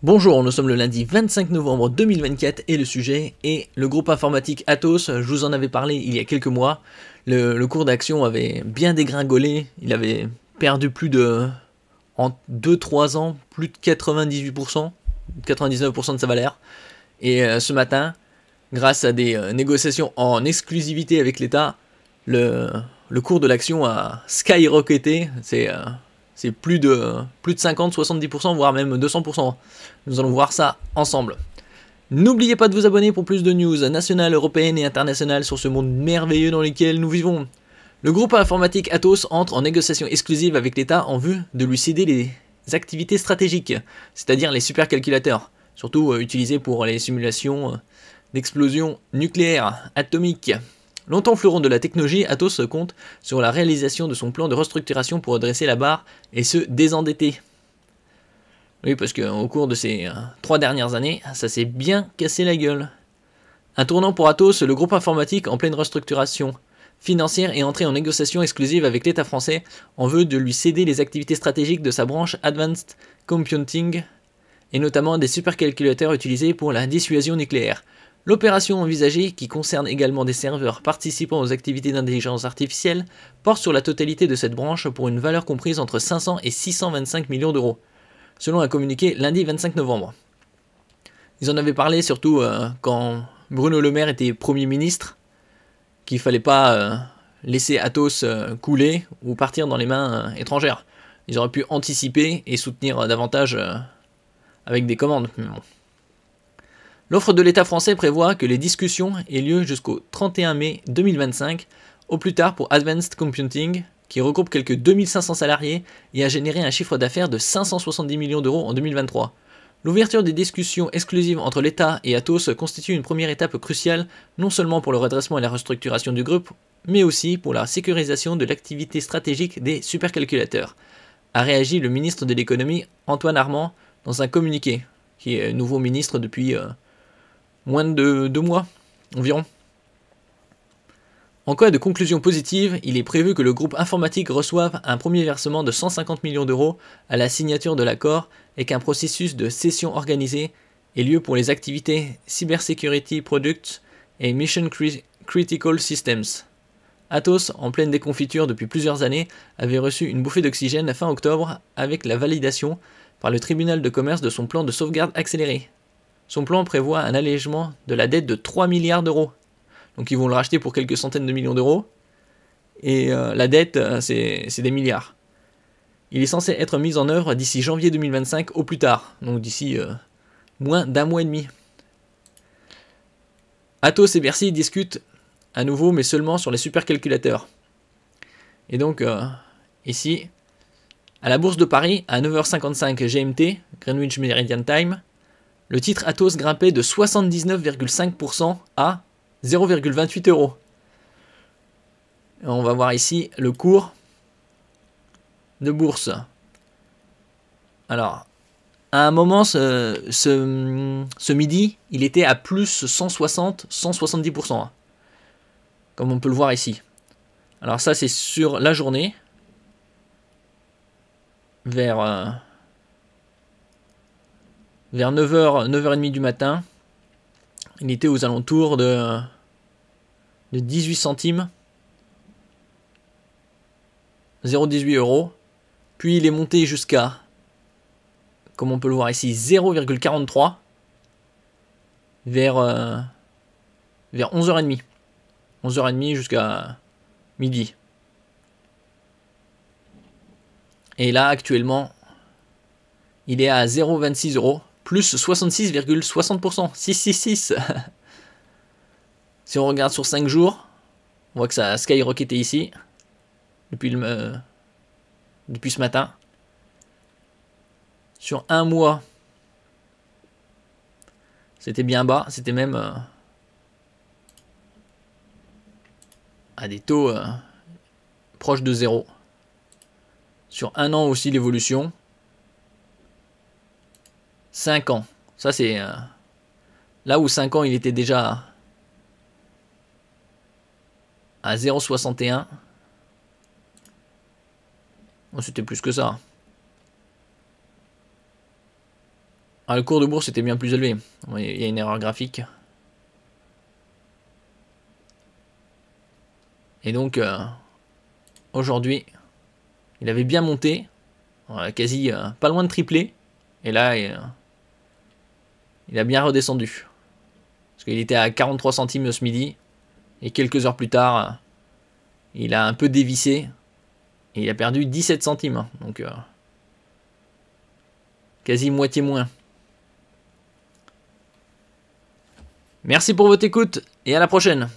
Bonjour, nous sommes le lundi 25 novembre 2024 et le sujet est le groupe informatique Atos. Je vous en avais parlé il y a quelques mois. Le cours d'action avait bien dégringolé. Il avait perdu en 2-3 ans, plus de 98%, 99% de sa valeur. Et ce matin, grâce à des négociations en exclusivité avec l'État, le cours de l'action a skyrocketé. C'est plus de 50-70%, voire même 200%. Nous allons voir ça ensemble. N'oubliez pas de vous abonner pour plus de news nationales, européennes et internationales sur ce monde merveilleux dans lequel nous vivons. Le groupe informatique Atos entre en négociation exclusive avec l'État en vue de lui céder les activités stratégiques, c'est-à-dire les supercalculateurs, surtout utilisés pour les simulations d'explosions nucléaires, atomiques. Longtemps fleuron de la technologie, Atos compte sur la réalisation de son plan de restructuration pour redresser la barre et se désendetter. Oui, parce qu'au cours de ces 3 dernières années, ça s'est bien cassé la gueule. Un tournant pour Atos, le groupe informatique en pleine restructuration financière est entré en négociation exclusive avec l'État français en vue de lui céder les activités stratégiques de sa branche Advanced Computing et notamment des supercalculateurs utilisés pour la dissuasion nucléaire. L'opération envisagée, qui concerne également des serveurs participant aux activités d'intelligence artificielle, porte sur la totalité de cette branche pour une valeur comprise entre 500 et 625 millions d'euros, selon un communiqué lundi 25 novembre. Ils en avaient parlé surtout quand Bruno Le Maire était Premier ministre, qu'il ne fallait pas laisser Atos couler ou partir dans les mains étrangères. Ils auraient pu anticiper et soutenir davantage avec des commandes. Bon. L'offre de l'État français prévoit que les discussions aient lieu jusqu'au 31 mai 2025, au plus tard pour Advanced Computing, qui regroupe quelques 2500 salariés et a généré un chiffre d'affaires de 570 millions d'euros en 2023. L'ouverture des discussions exclusives entre l'État et Atos constitue une première étape cruciale, non seulement pour le redressement et la restructuration du groupe, mais aussi pour la sécurisation de l'activité stratégique des supercalculateurs, a réagi le ministre de l'économie Antoine Armand dans un communiqué, qui est nouveau ministre depuis moins de 2 mois environ. En cas de conclusion positive, il est prévu que le groupe informatique reçoive un premier versement de 150 millions d'euros à la signature de l'accord et qu'un processus de cession organisé ait lieu pour les activités Cybersecurity Products et Mission Critical Systems. Atos, en pleine déconfiture depuis plusieurs années, avait reçu une bouffée d'oxygène fin octobre avec la validation par le tribunal de commerce de son plan de sauvegarde accéléré. Son plan prévoit un allègement de la dette de 3 milliards d'euros. Donc ils vont le racheter pour quelques centaines de millions d'euros. Et la dette, c'est des milliards. Il est censé être mis en œuvre d'ici janvier 2025 au plus tard. Donc d'ici moins d'un mois et demi. Atos et Bercy discutent à nouveau, mais seulement sur les supercalculateurs. Et donc ici, à la Bourse de Paris, à 9h55 GMT, Greenwich Meridian Time, le titre Atos grimpait de 79,5% à 0,28 euros. On va voir ici le cours de bourse. Alors, à un moment, ce midi, il était à plus 160-170%. Comme on peut le voir ici. Alors ça, c'est sur la journée. Vers 9h, 9h30 du matin, il était aux alentours de 18 centimes, 0,18 euros. Puis il est monté jusqu'à, comme on peut le voir ici, 0,43 vers 11h30. 11h30 jusqu'à midi. Et là, actuellement, il est à 0,26 euros. Plus 66,60%. 666. Si on regarde sur 5 jours, on voit que ça a skyrocketé ici. Depuis ce matin. Sur un mois, c'était bien bas. C'était même à des taux proches de 0. Sur un an aussi l'évolution. 5 ans. Ça c'est là où 5 ans il était déjà à 0,61. Bon, c'était plus que ça. Ah, le cours de bourse était bien plus élevé. Il y a une erreur graphique. Et donc, aujourd'hui, il avait bien monté. Quasi pas loin de tripler. Et là, il a bien redescendu. Parce qu'il était à 43 centimes ce midi. Et quelques heures plus tard, il a un peu dévissé. Et il a perdu 17 centimes. Donc, quasi moitié moins. Merci pour votre écoute et à la prochaine.